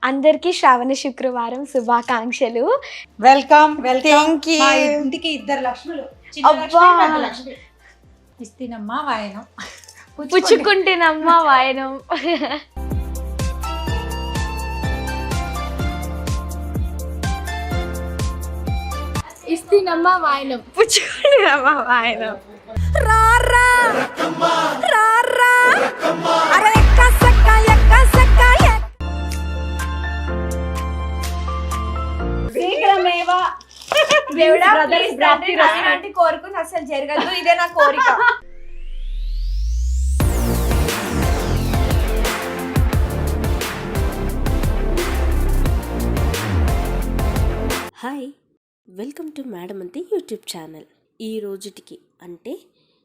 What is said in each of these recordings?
అందరికీ శ్రావణ శుక్రవారం శుభాకాంక్షలు. Welcome thank you. మా ఇంటికి 2 లక్ష్ములు, చిన్న అబ్బా! లక్ష్మి, పెద్ద లక్ష్మి. ఇస్తినమ్మా వాయనం పుచ్చుకుంటేనమ్మ వాయనం. ఇస్తినమ్మ వాయనం. పుచ్చుకుంటేనమ్మ వాయనం. శీఘ్రమేవా దేవుడా brothers ప్లీజ్ ప్రాప్తి తండ్రి నాలాంటి కోరుకుని అసలు జరగదు. ఇదే నా కోరిక. హాయ్, వెల్కమ్ టు మేడం అంతే యూట్యూబ్ ఛానల్. ఈ రోజుటికి అంటే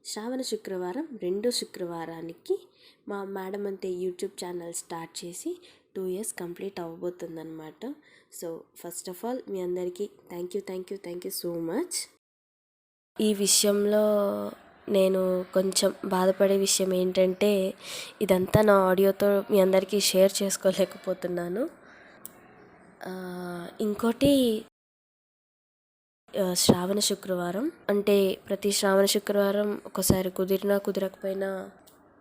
శ్రావణ శుక్రవారం రెండో శుక్రవారానికి మా మేడం అంతే యూట్యూబ్ ఛానల్ స్టార్ట్ చేసి 2 years కంప్లీట్ అవ్వబోతుందన్నమాట. సో ఫస్ట్ ఆఫ్ ఆల్ మీ అందరికీ థ్యాంక్ యూ సో మచ్. ఈ విషయంలో నేను కొంచెం బాధపడే విషయం ఏంటంటే ఇదంతా నా ఆడియోతో మీ అందరికీ షేర్ చేసుకోలేకపోతున్నాను. ఇంకోటి శ్రావణ శుక్రవారం అంటే ప్రతి శ్రావణ శుక్రవారం ఒకసారి కుదిరినా కుదరకపోయినా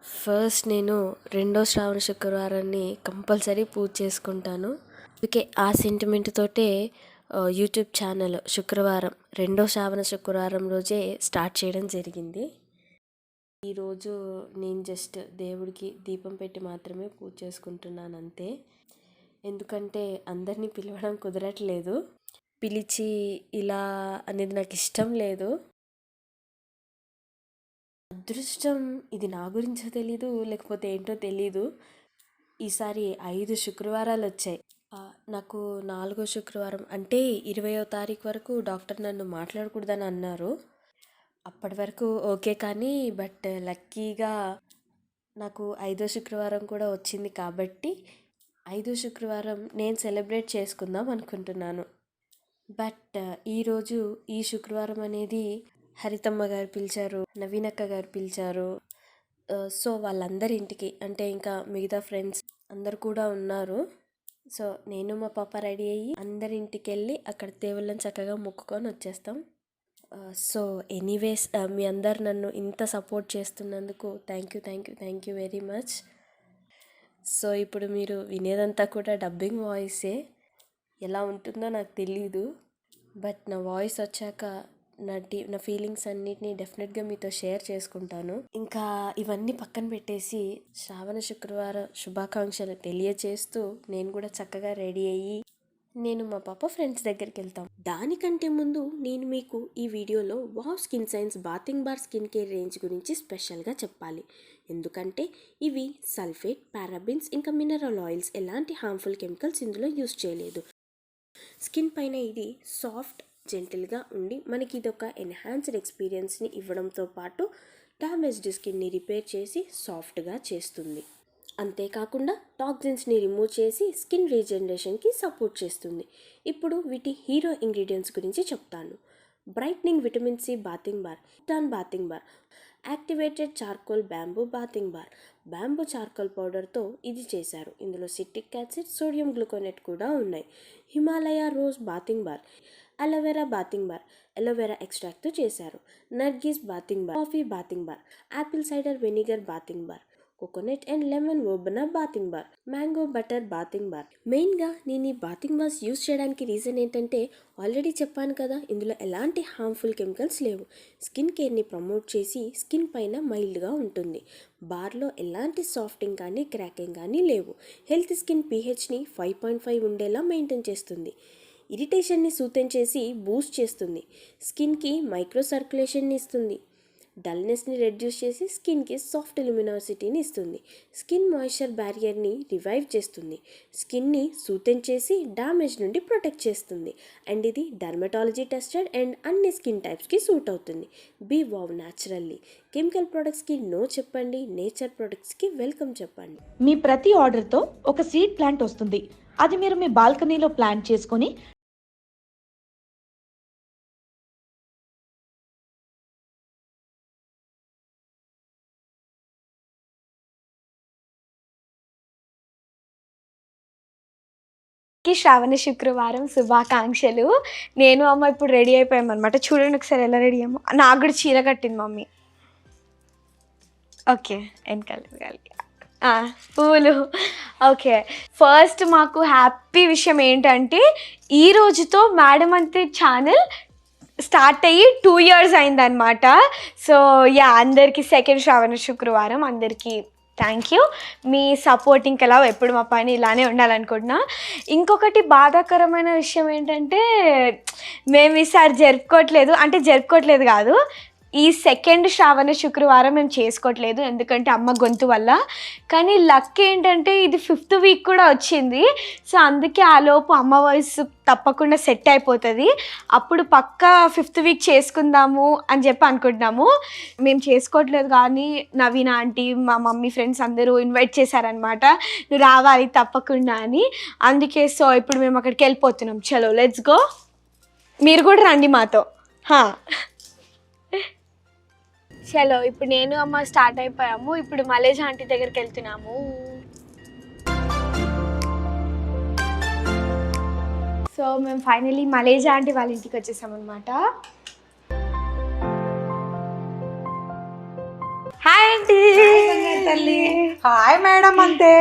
ఫస్ట్ నేను రెండో శ్రావణ శుక్రవారాన్ని కంపల్సరీ పూజ చేసుకుంటాను. అందుకే ఆ సెంటిమెంట్ తోటే యూట్యూబ్ ఛానల్ శుక్రవారం రెండో శ్రావణ శుక్రవారం రోజే స్టార్ట్ చేయడం జరిగింది. ఈరోజు నేను జస్ట్ దేవుడికి దీపం పెట్టి మాత్రమే పూజ చేసుకుంటున్నాను అంతే. ఎందుకంటే అందరినీ పిలవడం కుదరట్లేదు, పిలిచి ఇలా అనేది నాకు ఇష్టం లేదు. అదృష్టం ఇది నా గురించో తెలీదు, లేకపోతే ఏంటో తెలీదు, ఈసారి 5 శుక్రవారాలు వచ్చాయి. నాకు 4వ శుక్రవారం అంటే 20వ తారీఖు వరకు డాక్టర్ నన్ను మాట్లాడకూడదని అన్నారు. అప్పటి వరకు ఓకే, కానీ బట్ లక్కీగా నాకు 5వ శుక్రవారం కూడా వచ్చింది కాబట్టి 5వ శుక్రవారం నేను సెలబ్రేట్ చేసుకుందాం అనుకుంటున్నాను. బట్ ఈరోజు ఈ శుక్రవారం అనేది హరితమ్మ గారు పిలిచారు, నవీనక్క గారు పిలిచారు. సో వాళ్ళందరి ఇంటికి అంటే ఇంకా మిగతా ఫ్రెండ్స్ అందరు కూడా ఉన్నారు. సో నేను మా పాప రెడీ అయ్యి అందరింటికి వెళ్ళి అక్కడ దేవుళ్ళని చక్కగా మొక్కుకొని వచ్చేస్తాం. సో ఎనీవేస్ మీ అందరు నన్ను ఇంత సపోర్ట్ చేస్తున్నందుకు thank you very much. So ఇప్పుడు మీరు వినేదంతా కూడా డబ్బింగ్ వాయిసే, ఎలా ఉంటుందో నాకు తెలీదు, బట్ నా వాయిస్ వచ్చాక నా ఫీలింగ్స్ అన్నిటినీ డెఫినెట్గా మీతో షేర్ చేసుకుంటాను. ఇంకా ఇవన్నీ పక్కన పెట్టేసి శ్రావణ శుక్రవార శుభాకాంక్షలు తెలియచేస్తూ నేను కూడా చక్కగా రెడీ అయ్యి నేను మా పాప ఫ్రెండ్స్ దగ్గరికి వెళ్తాం. దానికంటే ముందు నేను మీకు ఈ వీడియోలో wow skin science bathing bar skin care range గురించి స్పెషల్గా చెప్పాలి. ఎందుకంటే ఇవి సల్ఫేట్, పారాబిన్స్ ఇంకా మినరల్ ఆయిల్స్ ఎలాంటి హార్మ్ఫుల్ కెమికల్స్ ఇందులో యూస్ చేయలేదు. స్కిన్ పైన ఇది సాఫ్ట్, జెంటిల్గా ఉండి మనకి ఇదొక ఎన్హాన్స్డ్ ఎక్స్పీరియన్స్ని ఇవ్వడంతో పాటు డ్యామేజ్డ్ స్కిన్ని రిపేర్ చేసి సాఫ్ట్గా చేస్తుంది. అంతేకాకుండా టాక్సిన్స్ని రిమూవ్ చేసి స్కిన్ రీజనరేషన్కి సపోర్ట్ చేస్తుంది. ఇప్పుడు వీటి హీరో ఇంగ్రీడియంట్స్ గురించి చెప్తాను. Brightening vitamin C bathing bar, tan bathing bar, activated charcoal bamboo bathing bar, bamboo charcoal పౌడర్తో ఇది చేశారు. ఇందులో సిట్రిక్ యాసిడ్, సోడియం గ్లూకోనేట్ కూడా ఉన్నాయి. Himalaya rose bathing bar, aloe vera bathing bar, aloe vera ఎక్స్ట్రాక్ట్తో చేశారు. నర్గిస్ bathing bar, coffee bathing bar, apple cider vinegar bathing bar, coconut and lemon ఓబనా bathing bar, mango butter bathing bar. మెయిన్గా నేను ఈ బాతింగ్ బార్స్ యూస్ చేయడానికి రీజన్ ఏంటంటే ఆల్రెడీ చెప్పాను కదా, ఇందులో ఎలాంటి హార్మ్ఫుల్ కెమికల్స్ లేవు. స్కిన్ కేర్ని ప్రమోట్ చేసి స్కిన్ పైన మైల్డ్గా ఉంటుంది. బార్లో ఎలాంటి సాఫ్టింగ్ కానీ క్రాకింగ్ కానీ లేవు. హెల్త్ స్కిన్ pHని 5.5 ఉండేలా మెయింటైన్ చేస్తుంది. ఇరిటేషన్ని సూతం చేసి బూస్ట్ చేస్తుంది. స్కిన్కి మైక్రో సర్క్యులేషన్ని ఇస్తుంది. డల్నెస్ని రెడ్యూస్ చేసి స్కిన్కి సాఫ్ట్ ల్యూమినాసిటీని ఇస్తుంది. స్కిన్ మాయిశ్చర్ బ్యారియర్ని రివైవ్ చేస్తుంది. స్కిన్ని సూతం చేసి డ్యామేజ్ నుండి ప్రొటెక్ట్ చేస్తుంది. అండ్ ఇది డర్మటాలజీ టెస్టెడ్ అండ్ అన్ని స్కిన్ టైప్స్కి సూట్ అవుతుంది. Be wow naturally. కెమికల్ ప్రొడక్ట్స్కి నో చెప్పండి, నేచర్ ప్రొడక్ట్స్కి వెల్కమ్ చెప్పండి. మీ ప్రతి ఆర్డర్తో ఒక సీడ్ ప్లాంట్ వస్తుంది. అది మీరు మీ బాల్కనీలో ప్లాంట్ చేసుకొని శ్రావణ శుక్రవారం శుభాకాంక్షలు. నేను అమ్మ ఇప్పుడు రెడీ అయిపోయామన్నమాట. చూడండి ఒకసారి ఎలా రెడీ అయ్యాము. నాకు కూడా చీర కట్టింది మమ్మీ. ఓకే వెనకాలి పూలు. ఓకే, ఫస్ట్ మాకు హ్యాపీ విషయం ఏంటంటే ఈ రోజుతో మేడం అంతే ఛానల్ స్టార్ట్ అయ్యి 2 years అయిందనమాట. సో అందరికీ సెకండ్ శ్రావణ శుక్రవారం అందరికీ థ్యాంక్ యూ. మీ సపోర్ట్ ఇంకెలా ఎప్పుడు మా పైన ఇలానే ఉండాలనుకుంటున్నా. ఇంకొకటి బాధాకరమైన విషయం ఏంటంటే మేము ఈసారి జరుపుకోవట్లేదు కాదు, ఈ సెకండ్ శ్రావణ శుక్రవారం మేము చేసుకోవట్లేదు ఎందుకంటే అమ్మ గొంతు వల్ల. కానీ లక్ ఏంటంటే ఇది 5th week కూడా వచ్చింది. సో అందుకే ఆలోపు అమ్మ వాయిస్ తప్పకుండా సెట్ అయిపోతుంది. అప్పుడు పక్కా 5th week చేసుకుందాము అని చెప్పి అనుకుంటున్నాము. మేము చేసుకోవట్లేదు కానీ నవీన ఆంటీ మా మమ్మీ ఫ్రెండ్స్ అందరూ ఇన్వైట్ చేశారనమాట, నువ్వు రావాలి తప్పకుండా అని. అందుకే సో ఇప్పుడు మేము అక్కడికి వెళ్ళిపోతున్నాం. చలో లెట్స్ గో. మీరు కూడా రండి మాతో. చలో ఇప్పుడు నేను అమ్మ స్టార్ట్ అయిపోయాము. ఇప్పుడు మలేజ్ ఆంటీ దగ్గరికి వెళ్తున్నాము. సో మేము ఫైనలీ మలేజ్ ఆంటీ వాళ్ళ ఇంటికి వచ్చేసామన్నమాట. Hi aunty. తల్లి హాయ్ మేడం అంతే.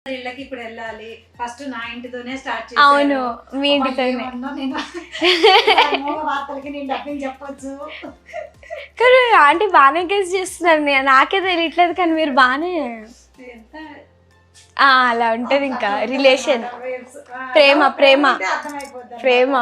ఇళ్ళకి ఇప్పుడు వెళ్ళాలి. ఫస్ట్ నా ఇంటితోనే స్టార్ట్ చేశాను. అవును, మీ ఇంటితోనే. వార్తలకి నేను డబ్బింగ్ చెప్పొచ్చు. కానీ ఆంటీ బాగానే గెస్ చేస్తున్నారు, నాకే తెలియట్లేదు కానీ మీరు బాగానే అలా ఉంటుంది. ఇంకా రిలేషన్ ప్రేమ ప్రేమ.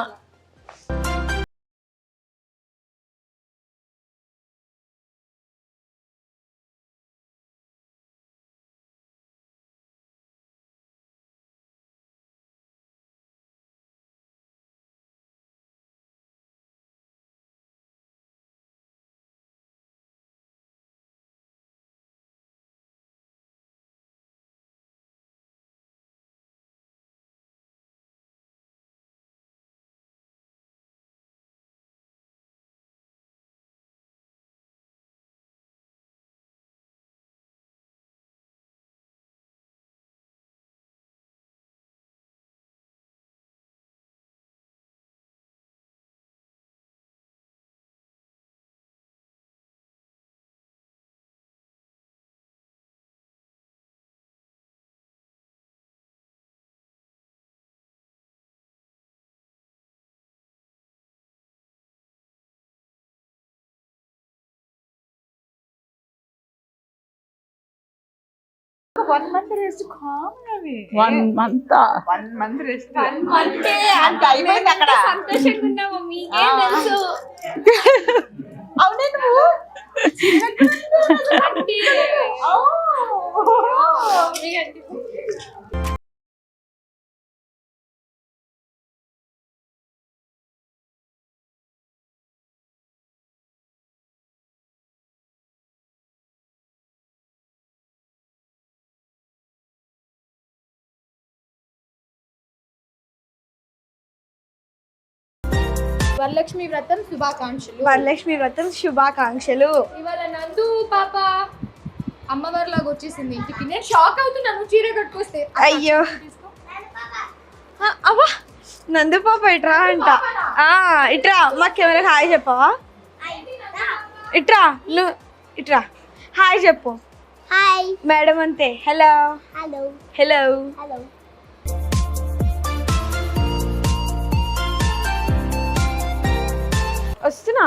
One month rest common అవి. 1 month. 1 month rest. అంత అయిపోయింది అక్కడ. సంతోషంగా ఉన్నాము, మీకేం తెలుసు. అవునే నువ్వు వరలక్ష్మి వ్రతం శుభాకాంక్షలు. వరలక్ష్మి వ్రతం శుభాకాంక్షలు. ఇవాళ నందు పాప అమ్మవారి లాగా వచ్చేసింది ఇంటికి. నేను షాక్ అవుతున్నాను చీర కట్టుకొస్తే. అయ్యో అవ్వా నందు పాప ఇట్రా అంట. ఇట్రా మాకు ఎవరైనా హాయ్ చెప్పవా? ఇట్రా నువ్వు ఇట్రా హాయ్ చెప్పు. హాయ్ మేడం అంతే. Hello hello hello hello. వస్తున్నా.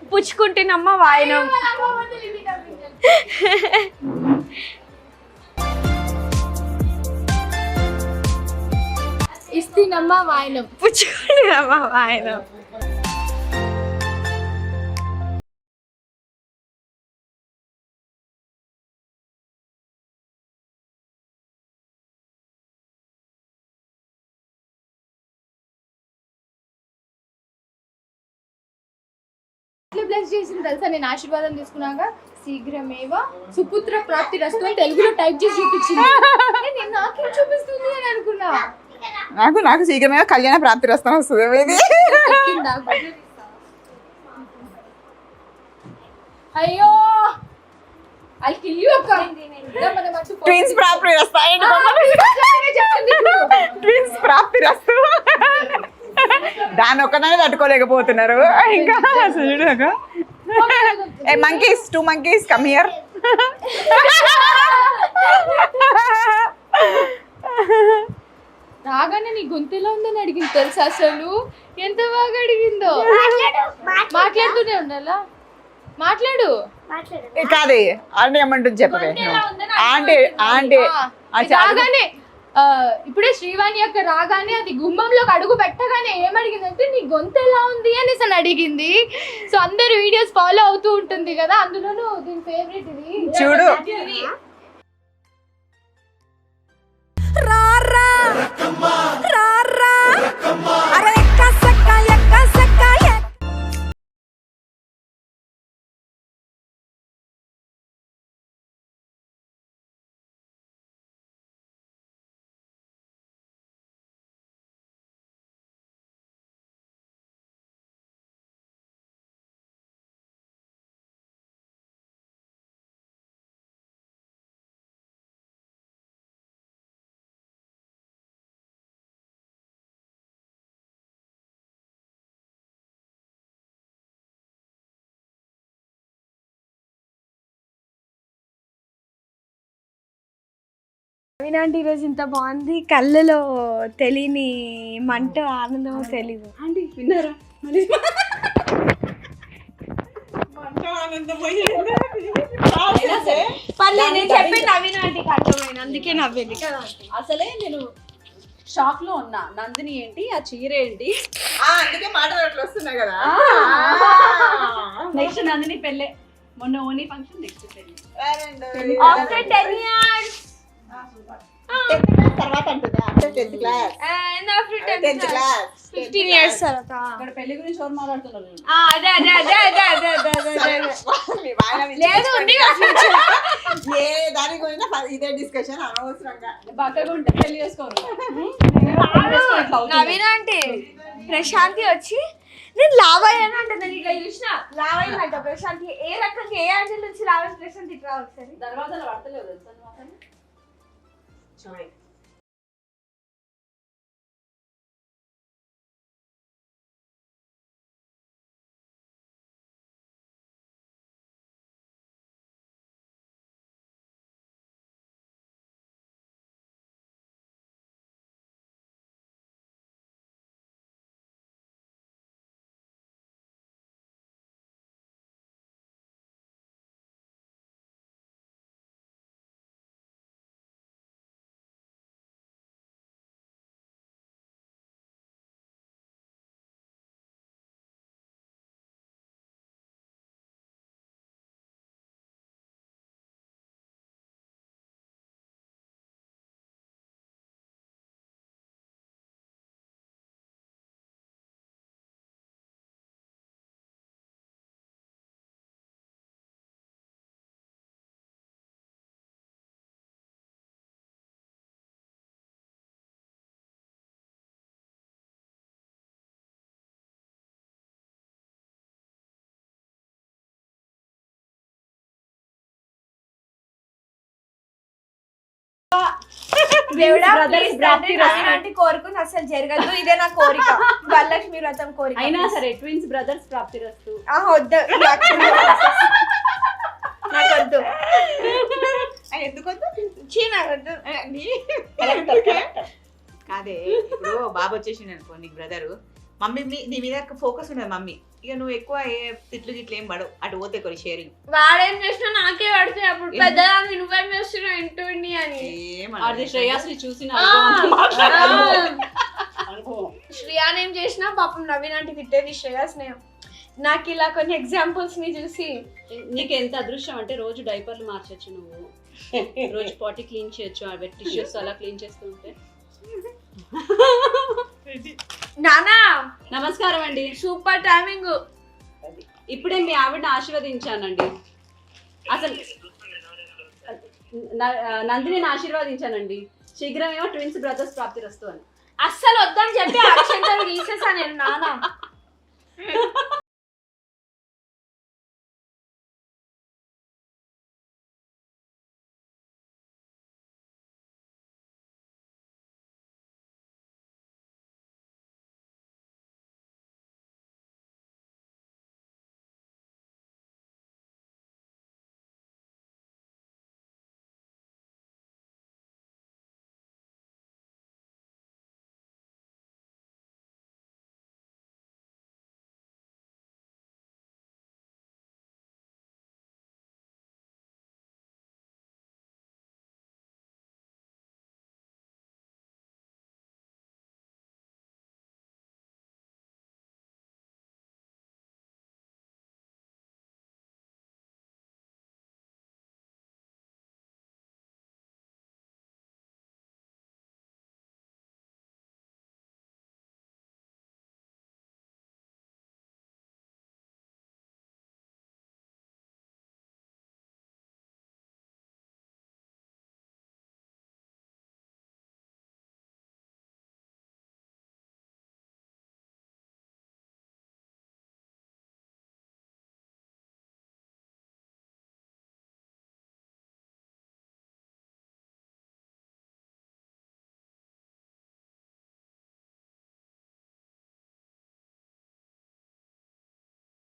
పుచ్చుకుంటున్నమ్మ వాయనం. ఇస్తినమ్మా వాయనం. పుచ్చుకోండి అమ్మా ఆయన. ఎట్లా బ్లెస్ చేసింది తెలుసా? నేను ఆశీర్వాదం తీసుకున్నాక శీఘ్రమేవ సుపుత్ర ప్రాప్తి రస్తు అని తెలుగులో టైప్ చేసి చూపించింది. నేను నాకేం చూపిస్తుంది అని అనుకున్నా. నాకు శీఘ్రమే కళ్యాణ ప్రాప్తి రస్తాను వస్తుంది. ఎక్కిందా? అయ్యో ఐ కిల్ యు అక్క. ట్విన్స్ ప్రాప్తి రస్తాయి. ట్విన్స్ ప్రాప్తి రస్తు. దాన్ని ఒక్కదాన్ని తట్టుకోలేకపోతున్నారు ఇంకా. ఏ మంకీస్, 2 monkeys come here. రాగానే నీ గొంతు ఎలా ఉందని అడిగింది తెలుసా? అసలు ఎంత బాగా అడిగిందో. మాట్లాడుతూనే ఉండాలా? మాట్లాడు. కాదు ఆంటీ ఏమంటుంది చెప్పవే. ఆంటీ ఆంటీ రాగానే ఇప్పుడే శ్రీవాణి యొక్క రాగానే అది గుమ్మంలోకి అడుగు పెట్టగానే ఏమడిగిందంటే నీ గొంతు ఎలా ఉంది అని అసలు అడిగింది. సో అందరు వీడియోస్ ఫాలో అవుతూ ఉంటుంది కదా, అందులోనూ దీని ఫేవరెట్ ఇది చూడు. నవీనాంటి ఈరోజు ఇంత బాగుంది, కళ్ళలో తెలియని మంట ఆనందమో తెలీదు. ఆంటీ విన్నారా? పర్లేదు నేను చెప్పి నవీనాంటికి అర్థమైంది, అందుకే నవ్వింది కదా. అసలే నేను షాక్ లో ఉన్నా. నందిని ఏంటి, ఆ చీర ఏంటి, అందుకే మాటలు అట్లా వస్తున్నాయి కదా. నెక్స్ట్ నందిని పెళ్ళే. మొన్న ఓనీ ఫంక్షన్, నెక్స్ట్ పెళ్ళి. After 10 years. తర్వాత అంటుంది after 10th class. And after 10th 10th class. 15 years తర్వాత. ఇక్కడ పెళ్లి గురించి ఎవరు మాట్లాడుతున్నారు? అదే అదే అదే అదే అదే అదే అదే. మీ వాయన లేదు ఉంది కదా future. ఏ దాని గురించి ఇదే డిస్కషన్ అనవసరంగా. బక్కగా ఉంటే పెళ్లి చేసుకోరు. నవీనాంటి ప్రశాంతి వచ్చి నేను లావ్ అయ్యాను అంటే నేను ఇట్లా చూసిన లావ్ అయిందంట ప్రశాంతి. ఏ రకంగా ఏ యాంగిల్ నుంచి లావ్ అయిన ప్రశాంతి ఇట్లా ఒకసారి దర్వాజాలు పడతలేవు తెలుసా నువ్వు అసలు? దేవుడా ప్లీజ్ నవీనాంటి కోరుకుని అసలు జరగదు, ఇదే నా కోరిక, వరలక్ష్మి వ్రతం కోరిక. అయినా సరే ట్విన్స్ బ్రదర్స్ ప్రాప్తి రస్తు. వద్దు నాకొద్దు. ఎందుకొద్దు? నాకొద్దు. కాదే ఇప్పుడు బాబు వచ్చేసిండు అనుకో నీకు బ్రదరు, మమ్మీ నీ మీద ఫోకస్ ఉండదు మమ్మీ. ఇక నువ్వు ఎక్కువ ఏ తిట్లు గిట్లు ఏం పడవు, అటు పోతే కొన్ని షేరింగ్. వాడేం చేసినా నాకే పడుతుంది అప్పుడు, పెద్దదాన్ని నువ్వేం చేస్తున్నావు ఇంటుండి అని. అది శ్రేయాస్ని చూసిన శ్రేయాన్ ఏం చేసినా పాపం నవీన్ అంటే తిట్టేది శ్రేయా స్నేహం. నాకు ఇలా కొన్ని ఎగ్జాంపుల్స్ ని చూసి నీకు ఎంత అదృష్టం అంటే రోజు డైపర్లు మార్చొచ్చు నువ్వు, రోజు పాటీ క్లీన్ చేయొచ్చు, ఆ వెట్ టిష్యూస్ అలా క్లీన్ చేస్తూ ఉంటే. నానా నమస్కారం అండి. Super timing. ఇప్పుడే మీ ఆవిడని ఆశీర్వదించానండి. అసలు నందిని ఆశీర్వదించానండి. శీఘ్రమేమో ట్విన్స్ బ్రదర్స్ ప్రాప్తిరస్తు అని. అస్సలు వద్దని చెప్పి అక్షంతలు తీసేసా నేను నానా.